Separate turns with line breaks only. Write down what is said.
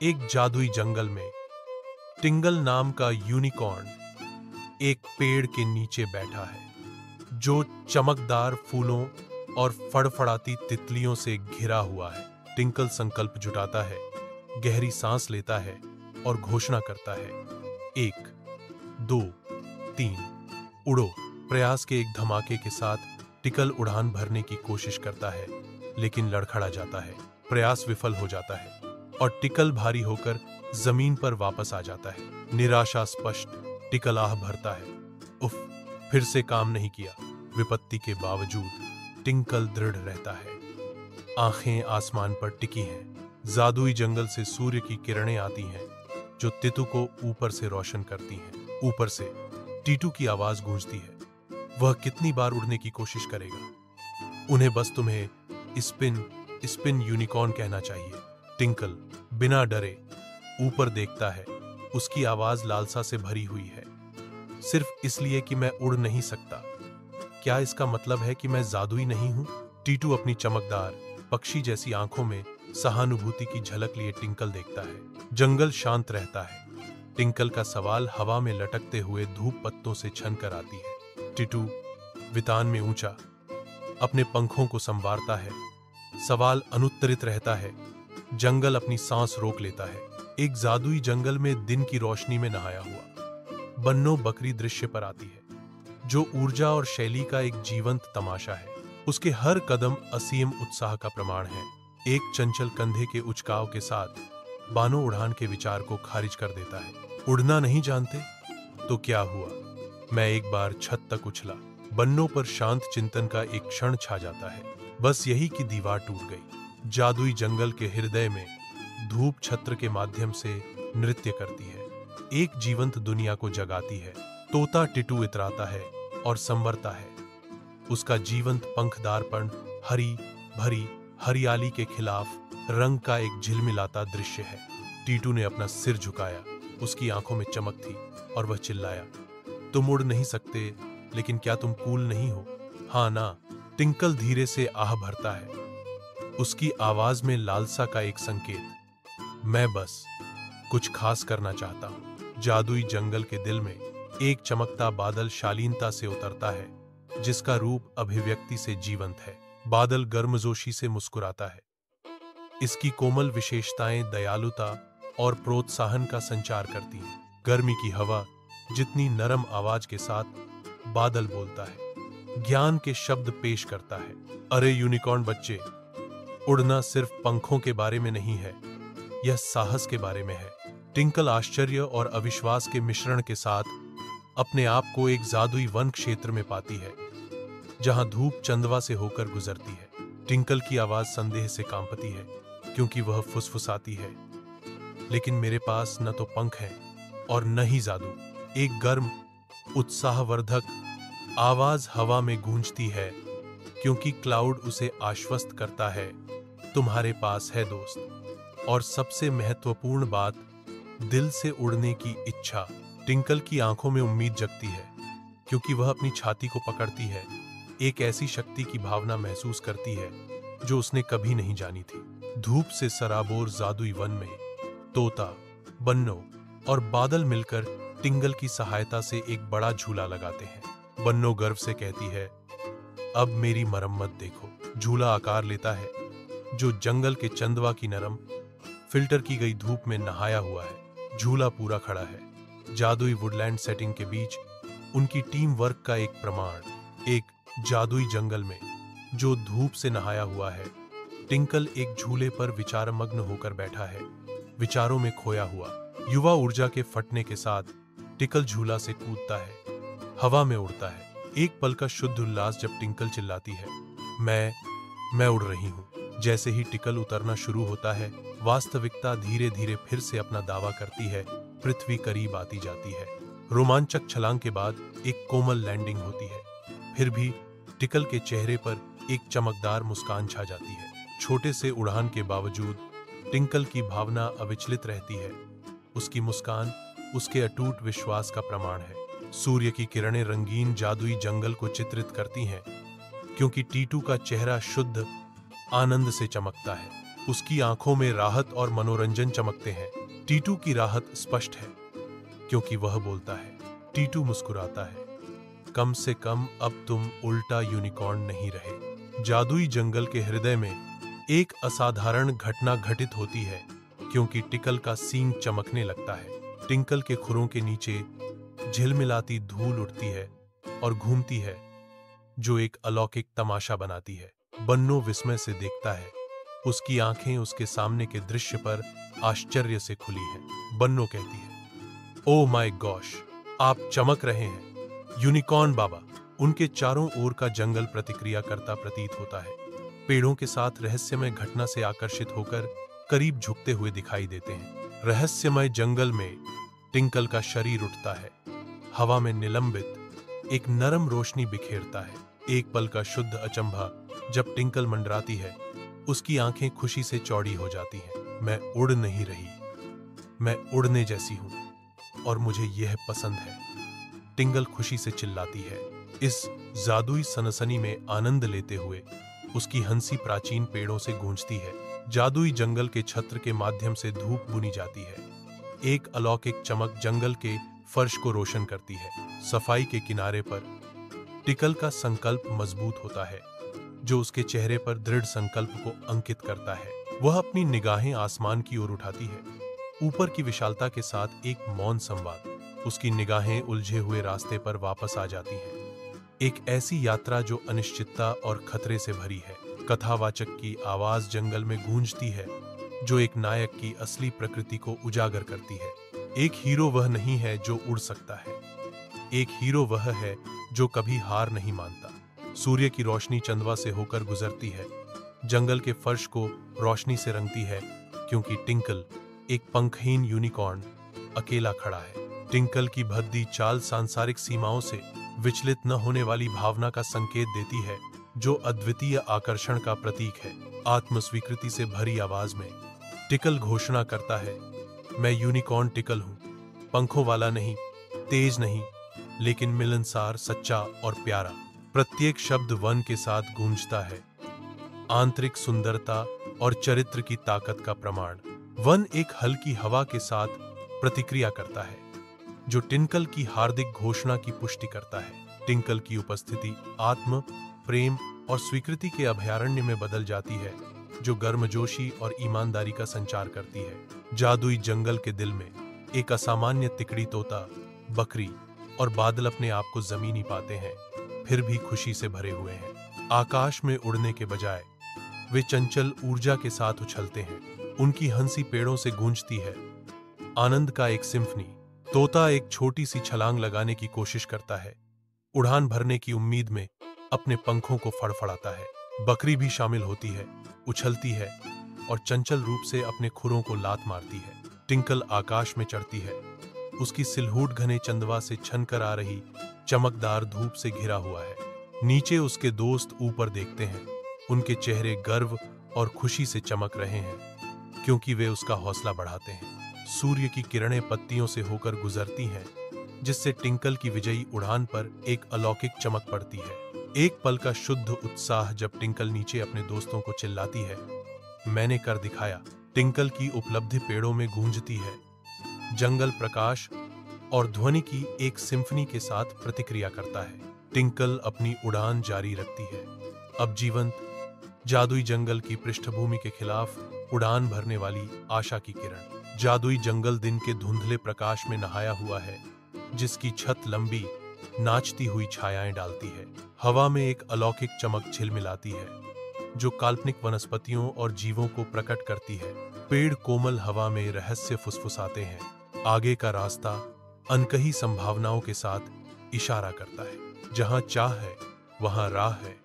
एक जादुई जंगल में टिंगल नाम का यूनिकॉर्न एक पेड़ के नीचे बैठा है जो चमकदार फूलों और फड़फड़ाती तितलियों से घिरा हुआ है। टिंकल संकल्प जुटाता है, गहरी सांस लेता है और घोषणा करता है, 1, 2, 3, उड़ो। प्रयास के एक धमाके के साथ टिकल उड़ान भरने की कोशिश करता है, लेकिन लड़खड़ा जाता है। प्रयास विफल हो जाता है और टिकल भारी होकर जमीन पर वापस आ जाता है। निराशा स्पष्ट, टिकल आह भरता है, उफ, फिर से काम नहीं किया। विपत्ति के बावजूद टिंकल दृढ़ रहता है, आंखें आसमान पर टिकी हैं। जादुई जंगल से सूर्य की किरणें आती हैं जो तितु को ऊपर से रोशन करती हैं। ऊपर से टीटू की आवाज गूंजती है, वह कितनी बार उड़ने की कोशिश करेगा? उन्हें बस तुम्हें स्पिन स्पिन यूनिकॉर्न कहना चाहिए। टिंकल बिना डरे ऊपर देखता है, उसकी आवाज लालसा से भरी हुई है। सिर्फ इसलिए कि मैं उड़ नहीं सकता, क्या इसका मतलब है कि मैं जादुई नहीं हूं? टीटू अपनी चमकदार पक्षी जैसी आंखों में सहानुभूति की झलक लिए टिंकल देखता है। जंगल शांत रहता है। टिंकल का सवाल हवा में लटकते हुए धूप पत्तों से छन कर आती है। टीटू वितान में ऊंचा अपने पंखों को संवारता है। सवाल अनुत्तरित रहता है। जंगल अपनी सांस रोक लेता है। एक जादुई जंगल में दिन की रोशनी में नहाया हुआ बन्नो बकरी दृश्य पर आती है, जो ऊर्जा और शैली का एक जीवंत तमाशा है। उसके हर कदम असीम उत्साह का प्रमाण है। एक चंचल कंधे के उचकाव के साथ बानो उड़ान के विचार को खारिज कर देता है। उड़ना नहीं जानते? तो क्या हुआ? मैं एक बार छत तक उछला। बन्नो पर शांत चिंतन का एक क्षण छा जाता है। बस यही कि दीवार टूट गई। जादुई जंगल के हृदय में धूप छत्र के माध्यम से नृत्य करती है, एक जीवंत दुनिया को जगाती है। तोता टिटू इतराता है और संवरता है। उसका जीवंत पंखदारपण हरी भरी हरियाली के खिलाफ रंग का एक झिलमिलाता दृश्य है। टीटू ने अपना सिर झुकाया, उसकी आंखों में चमक थी और वह चिल्लाया, तुम उड़ नहीं सकते, लेकिन क्या तुम कूल नहीं हो? हाँ ना? टिंकल धीरे से आह भरता है, उसकी आवाज में लालसा का एक संकेत। मैं बस कुछ खास करना चाहता हूं। जादुई जंगल के दिल में एक चमकता बादल शालीनता से उतरता है, जिसका रूप अभिव्यक्ति से जीवंत है। बादल गर्मजोशी से मुस्कुराता है। इसकी कोमल विशेषताएं दयालुता और प्रोत्साहन का संचार करती हैं। गर्मी की हवा जितनी नरम आवाज के साथ बादल बोलता है, ज्ञान के शब्द पेश करता है। अरे यूनिकॉर्न बच्चे, उड़ना सिर्फ पंखों के बारे में नहीं है, यह साहस के बारे में है। टिंकल आश्चर्य और अविश्वास के मिश्रण के साथ अपने आप को एक जादुई वन क्षेत्र में पाती है, जहां धूप चंदवा से होकर गुजरती है। टिंकल की आवाज संदेह से कांपती है, क्योंकि वह फुसफुसाती है, लेकिन मेरे पास न तो पंख हैं और न ही जादू। एक गर्म उत्साहवर्धक आवाज हवा में गूंजती है, क्योंकि क्लाउड उसे आश्वस्त करता है, तुम्हारे पास है दोस्त। और सबसे महत्वपूर्ण बात, दिल से उड़ने की इच्छा। टिंकल की आंखों में उम्मीद जगती है, क्योंकि वह अपनी छाती को पकड़ती है, एक ऐसी शक्ति की भावना महसूस करती है जो उसने कभी नहीं जानी थी। धूप से सराबोर जादुई वन में तोता, बन्नो और बादल मिलकर टिंकल की सहायता से एक बड़ा झूला लगाते हैं। बन्नो गर्व से कहती है, अब मेरी मरम्मत देखो। झूला आकार लेता है, जो जंगल के चंदवा की नरम फिल्टर की गई धूप में नहाया हुआ है। झूला पूरा खड़ा है, जादुई वुडलैंड सेटिंग के बीच उनकी टीम वर्क का एक प्रमाण। एक जादुई जंगल में जो धूप से नहाया हुआ है, टिंकल एक झूले पर विचारमग्न होकर बैठा है, विचारों में खोया हुआ। युवा ऊर्जा के फटने के साथ टिकल झूला से कूदता है, हवा में उड़ता है। एक पल का शुद्ध उल्लास जब टिंकल चिल्लाती है, मैं उड़ रही हूँ। जैसे ही टिकल उतरना शुरू होता है, वास्तविकता धीरे धीरे फिर से अपना दावा करती है, पृथ्वी करीब आती जाती है। रोमांचक छलांग के बाद एक कोमल लैंडिंग होती है, फिर भी टिकल के चेहरे पर एक चमकदार मुस्कान छा जाती है। छोटे से उड़ान के बावजूद टिंकल की भावना अविचलित रहती है। उसकी मुस्कान उसके अटूट विश्वास का प्रमाण है। सूर्य की किरणें रंगीन जादुई जंगल को चित्रित करती हैं, क्योंकि टीटू का चेहरा शुद्ध आनंद से चमकता है। उसकी आंखों में राहत और मनोरंजन चमकते हैं। टीटू की राहत स्पष्ट है क्योंकि वह बोलता है। टीटू मुस्कुराता है, कम से कम अब तुम उल्टा यूनिकॉर्न नहीं रहे। जादुई जंगल के हृदय में एक असाधारण घटना घटित होती है क्योंकि टिकल का सींग चमकने लगता है। टिंकल के खुरों के नीचे झिलमिलाती धूल उठती है और घूमती है, जो एक अलौकिक तमाशा बनाती है। बन्नो विस्मय से देखता है। उसकी आंखें उसके सामने के दृश्य पर आश्चर्य से खुली हैं। बन्नो कहती है, ओ माय गॉश, आप चमक रहे हैं यूनिकॉर्न बाबा। उनके चारों ओर का जंगल प्रतिक्रिया करता प्रतीत होता है। पेड़ों के साथ रहस्यमय घटना से आकर्षित होकर करीब झुकते हुए दिखाई देते हैं। रहस्यमय जंगल में टिंकल का शरीर उठता है, हवा में निलंबित एक नरम रोशनी बिखेरता है। एक पल का शुद्ध अचंभा जब टिंकल मंडराती है, उसकी आंखें खुशी से चौड़ी हो जाती हैं। मैं उड़ नहीं रही, मैं उड़ने जैसी हूं और मुझे यह पसंद है, टिंकल खुशी से चिल्लाती है। इस जादुई सनसनी में आनंद लेते हुए उसकी हंसी प्राचीन पेड़ों से गूंजती है। जादुई जंगल के छत्र के माध्यम से धूप बुनी जाती है। एक अलौकिक चमक जंगल के फर्श को रोशन करती है। सफाई के किनारे पर टिकल का संकल्प मजबूत होता है, जो उसके चेहरे पर दृढ़ संकल्प को अंकित करता है। वह अपनी निगाहें आसमान की ओर उठाती है, ऊपर की विशालता के साथ एक मौन संवाद। उसकी निगाहें उलझे हुए रास्ते पर वापस आ जाती हैं। एक ऐसी यात्रा जो अनिश्चितता और खतरे से भरी है। कथावाचक की आवाज जंगल में गूंजती है, जो एक नायक की असली प्रकृति को उजागर करती है। एक हीरो वह नहीं है जो उड़ सकता है, एक हीरो वह है जो कभी हार नहीं मानता। सूर्य की रोशनी चंदवा से होकर गुजरती है, जंगल के फर्श को रोशनी से रंगती है, क्योंकि टिंकल एक पंखहीन यूनिकॉर्न अकेला खड़ा है। टिंकल की भद्दी चाल सांसारिक सीमाओं से विचलित न होने वाली भावना का संकेत देती है, जो अद्वितीय आकर्षण का प्रतीक है। आत्मस्वीकृति से भरी आवाज में टिकल घोषणा करता है, मैं यूनिकॉर्न टिकल हूं, पंखों वाला नहीं, तेज नहीं, लेकिन मिलनसार, सच्चा और प्यारा। प्रत्येक शब्द वन के साथ गूंजता है, आंतरिक सुंदरता और चरित्र की ताकत का प्रमाण। वन एक हल्की हवा के साथ प्रतिक्रिया करता है, जो टिंकल की हार्दिक घोषणा की पुष्टि करता है। टिंकल की उपस्थिति आत्म, प्रेम और स्वीकृति के अभयारण्य में बदल जाती है, जो गर्मजोशी और ईमानदारी का संचार करती है। जादुई जंगल के दिल में एक असामान्य तिकड़ी तोता, बकरी और बादल अपने आप को जमीनी पाते हैं, फिर भी खुशी से भरे हुए हैं। आकाश में उड़ने के बजाय वे चंचल ऊर्जा के साथ उछलते हैं। उनकी हंसी पेड़ों से गूंजती है, आनंद का एक सिम्फनी। तोता एक छोटी सी छलांग लगाने की कोशिश करता है, उड़ान भरने की उम्मीद में अपने पंखों को फड़फड़ाता है। बकरी भी शामिल होती है, उछलती है और चंचल रूप से अपने खुरों को लात मारती है। टिंकल आकाश में चढ़ती है, उसकी सिलहूट घने चंदवा से छनकर आ रही चमकदार धूप से घिरा हुआ है। नीचे उसके दोस्त ऊपर देखते हैं, उनके चेहरे गर्व और खुशी से चमक रहे हैं, क्योंकि वे उसका हौसला बढ़ाते हैं। सूर्य की किरणें पत्तियों से होकर गुजरती हैं, जिससे टिंकल की विजयी उड़ान पर एक अलौकिक चमक पड़ती है। एक पल का शुद्ध उत्साह जब टिंकल नीचे अपने दोस्तों को चिल्लाती है, मैंने कर दिखाया। टिंकल की उपलब्धि पेड़ों में गूंजती है, जंगल प्रकाश और ध्वनि की एक सिम्फनी के साथ प्रतिक्रिया करता है। टिंकल अपनी उड़ान जारी रखती है, अब जीवंत, जादुई जंगल की पृष्ठभूमि के खिलाफ उड़ान भरने वाली आशा की किरण। जादुई जंगल दिन के धुंधले प्रकाश में नहाया हुआ है, जिसकी छत लंबी नाचती हुई छायाएं डालती है। हवा में एक अलौकिक चमक झिलमिलाती है, जो काल्पनिक वनस्पतियों और जीवों को प्रकट करती है। पेड़ कोमल हवा में रहस्य फुसफुसाते हैं। आगे का रास्ता अनकही संभावनाओं के साथ इशारा करता है। जहां चाह है, वहां राह है।